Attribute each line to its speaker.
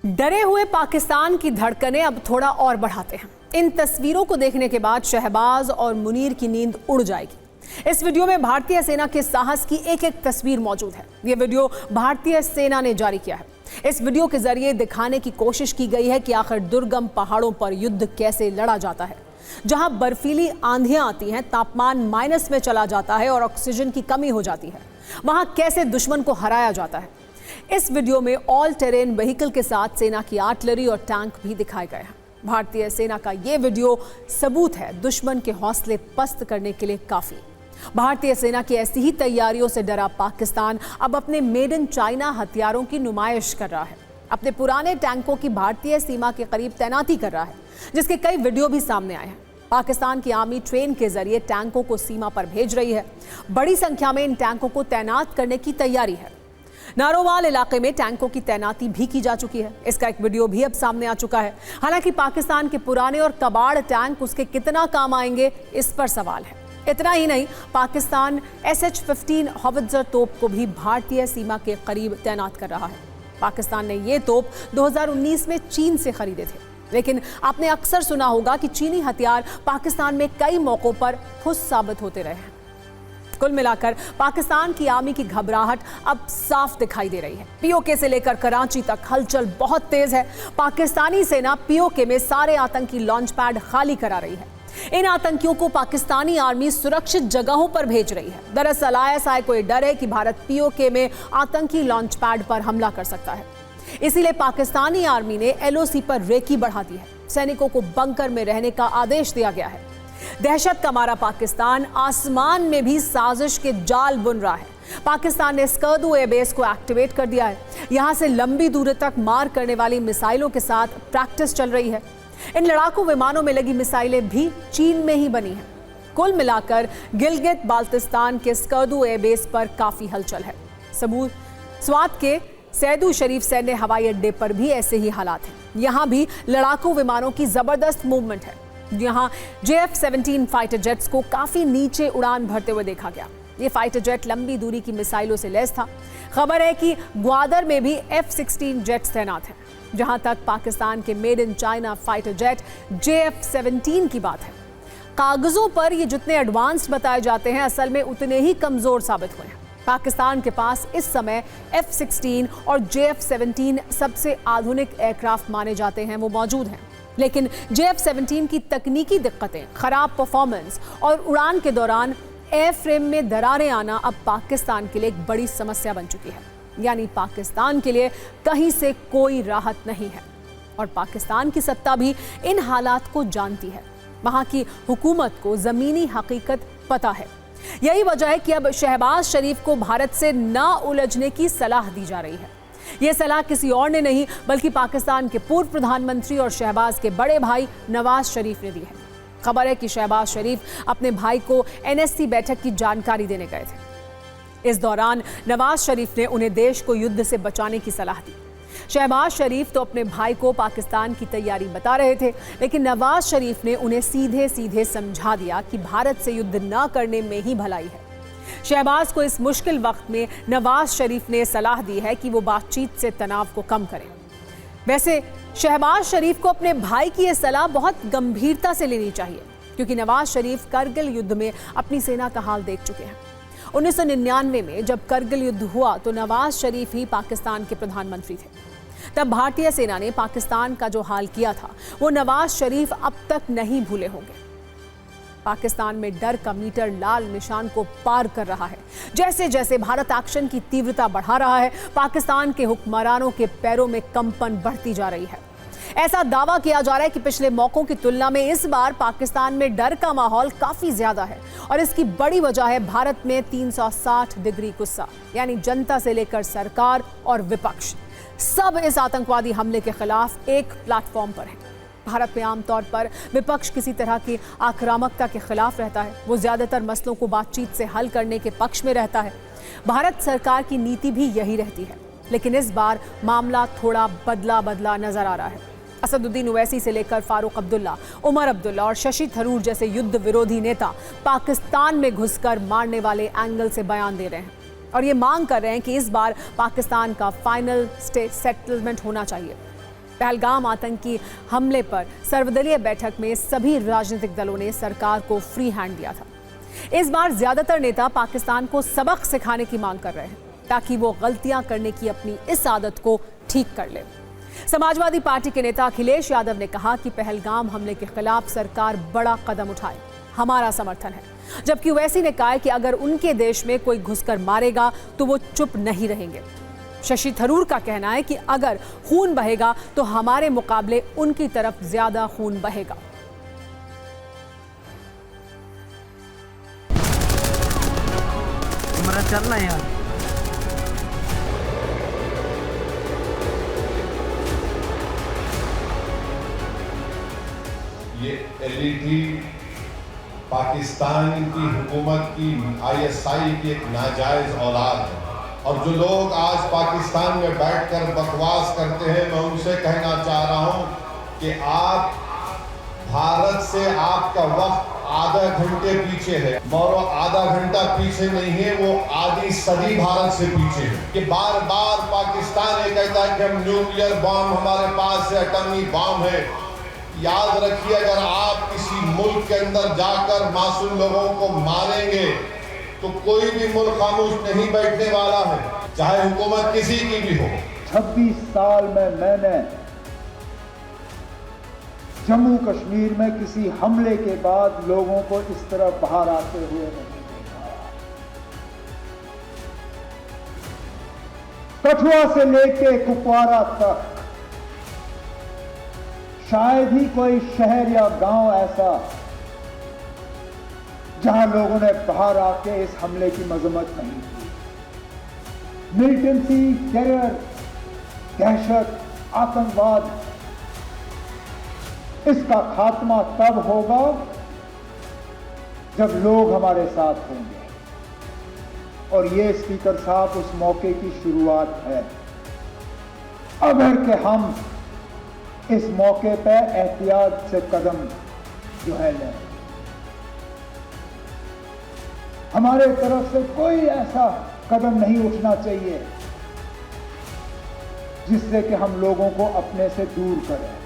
Speaker 1: डरे हुए पाकिस्तान की धड़कनें अब थोड़ा और बढ़ाते हैं। इन तस्वीरों को देखने के बाद शहबाज और मुनीर की नींद उड़ जाएगी। इस वीडियो में भारतीय सेना के साहस की एक एक तस्वीर मौजूद है। ये वीडियो भारतीय सेना ने जारी किया है। इस वीडियो के जरिए दिखाने की कोशिश की गई है कि आखिर दुर्गम पहाड़ों पर युद्ध कैसे लड़ा जाता है, जहां बर्फीली आंधियां आती हैं, तापमान माइनस में चला जाता है और ऑक्सीजन की कमी हो जाती है। वहां कैसे दुश्मन को हराया जाता है। इस वीडियो में ऑल टेरेन व्हीकल के साथ सेना की आर्टिलरी और टैंक भी दिखाए गए हैं। भारतीय सेना का ये वीडियो सबूत है दुश्मन के हौसले पस्त करने के लिए काफी। भारतीय सेना की ऐसी ही तैयारियों से डरा पाकिस्तान अब अपने मेड इन चाइना हथियारों की नुमाइश कर रहा है। अपने पुराने टैंकों की भारतीय सीमा के करीब तैनाती कर रहा है, जिसके कई वीडियो भी सामने आए हैं। पाकिस्तान की आर्मी ट्रेन के जरिए टैंकों को सीमा पर भेज रही है। बड़ी संख्या में इन टैंकों को तैनात करने की तैयारी है। नारोवाल इलाके में टैंकों की तैनाती भी की जा चुकी है। इसका एक वीडियो भी अब सामने आ चुका है। हालांकि पाकिस्तान के पुराने और कबाड़ टैंक उसके कितना काम आएंगे, इस पर सवाल है। इतना ही नहीं, पाकिस्तान SH-15 हॉवित्जर तोप को भी भारतीय सीमा के करीब तैनात कर रहा है। पाकिस्तान ने ये तोप 2019 में चीन से खरीदे थे, लेकिन आपने अक्सर सुना होगा कि चीनी हथियार पाकिस्तान में कई मौकों पर फुस साबित होते रहे हैं। कुल मिलाकर पाकिस्तान की आर्मी की घबराहट अब साफ दिखाई दे रही है। POK से लेकर कराची तक हलचल बहुत तेज है। पाकिस्तानी सेना POK में सारे आतंकी लॉन्च पैड खाली करा रही है। इन आतंकियों को पाकिस्तानी आर्मी सुरक्षित जगहों पर भेज रही है। दरअसल ISI को यह डर है कि भारत POK में आतंकी लॉन्च पैड पर हमला कर सकता है। इसीलिए पाकिस्तानी आर्मी ने LOC पर रेकी बढ़ा दी है। सैनिकों को बंकर में रहने का आदेश दिया गया है। दहशत का मारा पाकिस्तान आसमान में भी साजिश के जाल बुन रहा है। पाकिस्तान ने स्कर्दू एयरबेस को एक्टिवेट कर दिया है। यहां से लंबी दूरी तक मार करने वाली मिसाइलों के साथ प्रैक्टिस चल रही है। इन लड़ाकू विमानों में लगी मिसाइलें भी चीन में ही बनी हैं। कुल मिलाकर गिलगित बाल्टिस्तान के स्कर्दू एयरबेस पर काफी हलचल है। स्वात के सैदू शरीफ सैन्य हवाई अड्डे पर भी ऐसे ही हालात हैं। यहां भी लड़ाकू विमानों की जबरदस्त मूवमेंट है। यहां JF-17 फाइटर जेट्स को काफी नीचे उड़ान भरते हुए देखा गया। ये फाइटर जेट लंबी दूरी की मिसाइलों से लैस था। खबर है कि ग्वादर में भी F-16 जेट्स तैनात हैं। जहां तक पाकिस्तान के made in China fighter jet JF-17 की बात है, कागजों पर ये जितने एडवांस्ड बताए जाते हैं, असल में उतने ही कमजोर साबित हुए हैं। पाकिस्तान के पास इस समय F-16 और JF-17 सबसे आधुनिक एयरक्राफ्ट माने जाते हैं, वो मौजूद हैं। लेकिन JF-17 की तकनीकी दिक्कतें, खराब परफॉर्मेंस और उड़ान के दौरान एयरफ्रेम में दरारें आना अब पाकिस्तान के लिए एक बड़ी समस्या बन चुकी है। यानी पाकिस्तान के लिए कहीं से कोई राहत नहीं है। और पाकिस्तान की सत्ता भी इन हालात को जानती है। वहां की हुकूमत को जमीनी हकीकत पता है। यही वजह है कि अब शहबाज शरीफ को भारत से ना उलझने की सलाह दी जा रही है। यह सलाह किसी और ने नहीं, बल्कि पाकिस्तान के पूर्व प्रधानमंत्री और शहबाज के बड़े भाई नवाज शरीफ ने दी है। खबर है कि शहबाज शरीफ अपने भाई को NSC बैठक की जानकारी देने गए थे। इस दौरान नवाज शरीफ ने उन्हें देश को युद्ध से बचाने की सलाह दी। शहबाज शरीफ तो अपने भाई को पाकिस्तान की तैयारी बता रहे थे, लेकिन नवाज शरीफ ने उन्हें सीधे सीधे समझा दिया कि भारत से युद्ध न करने में ही भलाई है। शहबाज को इस मुश्किल वक्त में नवाज शरीफ ने सलाह दी है कि वो बातचीत से तनाव को कम करें। वैसे शहबाज शरीफ को अपने भाई की यह सलाह बहुत गंभीरता से लेनी चाहिए, क्योंकि नवाज शरीफ करगिल युद्ध में अपनी सेना का हाल देख चुके हैं। 1999 में जब करगिल युद्ध हुआ तो नवाज शरीफ ही पाकिस्तान के प्रधानमंत्री थे। तब भारतीय सेना ने पाकिस्तान का जो हाल किया था, वो नवाज शरीफ अब तक नहीं भूले होंगे। पाकिस्तान में डर का मीटर लाल निशान को पार कर रहा है। जैसे जैसे भारत एक्शन की तीव्रता बढ़ा रहा है, पाकिस्तान के हुक्मरानों के पैरों में कंपन बढ़ती जा रही है। ऐसा दावा किया जा रहा है कि पिछले मौकों की तुलना में इस बार पाकिस्तान में डर का माहौल काफी ज्यादा है। और इसकी बड़ी वजह है भारत में 360 डिग्री गुस्सा। यानी जनता से लेकर सरकार और विपक्ष सब इस आतंकवादी हमले के खिलाफ एक प्लेटफॉर्म पर है। भारत में आमतौर पर विपक्ष किसी तरह की आक्रामकता के खिलाफ रहता है। वो ज्यादातर मसलों को बातचीत से हल करने के पक्ष में रहता है। भारत सरकार की नीति भी यही रहती है। लेकिन इस बार मामला थोड़ा बदला नजर आ रहा है। असदुद्दीन ओवैसी से लेकर फारूक अब्दुल्ला, उमर अब्दुल्ला और शशि थरूर जैसे युद्ध विरोधी नेता पाकिस्तान में घुसकर मारने वाले एंगल से बयान दे रहे हैं और ये मांग कर रहे हैं कि इस बार पाकिस्तान का फाइनल सेटलमेंट होना चाहिए। पहलगाम आतंकी हमले पर सर्वदलीय बैठक में सभी राजनीतिक दलों ने सरकार को फ्री हैंड दिया था। इस बार ज्यादातर नेता पाकिस्तान को सबक सिखाने की मांग कर रहे हैं ताकि वो गलतियां करने की अपनी इस आदत को ठीक कर ले। समाजवादी पार्टी के नेता अखिलेश यादव ने कहा कि पहलगाम हमले के खिलाफ सरकार बड़ा कदम उठाए, हमारा समर्थन है। जबकि ओवैसी ने कहा कि अगर उनके देश में कोई घुसकर मारेगा तो वो चुप नहीं रहेंगे। शशि थरूर का कहना है कि अगर खून बहेगा तो हमारे मुकाबले उनकी तरफ ज्यादा खून बहेगा।
Speaker 2: हमारा चलना है यार।
Speaker 3: ये एलईडी पाकिस्तान की हुकूमत की आईएसआई की एक नाजायज औलाद है और जो लोग आज पाकिस्तान में बैठकर बकवास करते हैं, मैं उनसे कहना चाह रहा हूं कि आप भारत से आपका वक्त आधा घंटे पीछे है और वो आधा घंटा पीछे नहीं है, वो आधी सदी भारत से पीछे है। कि बार बार पाकिस्तान ये कहता है कि हम न्यूक्लियर बॉम्ब हमारे पास है, एटॉमिक बॉम्ब है। याद रखिए, अगर आप किसी मुल्क के अंदर जाकर मासूम लोगों को मारेंगे तो कोई भी मुल्क खामोश नहीं बैठने वाला है, चाहे हुकूमत किसी की भी हो।
Speaker 4: 26 साल में मैंने जम्मू कश्मीर में किसी हमले के बाद लोगों को इस तरह बाहर आते हुए नहीं देखा। कठुआ से लेके कुपवारा तक शायद ही कोई शहर या गांव ऐसा जहां लोगों ने बाहर आके इस हमले की मजम्मत नहीं की। मिलिटेंसी, टेरर, दहशत, आतंकवाद, इसका खात्मा तब होगा जब लोग हमारे साथ होंगे और ये स्पीकर साहब उस मौके की शुरुआत है। अगर के हम इस मौके पर एहतियात से कदम जो है लें, हमारे तरफ से कोई ऐसा कदम नहीं उठना चाहिए जिससे कि हम लोगों को अपने से दूर करें।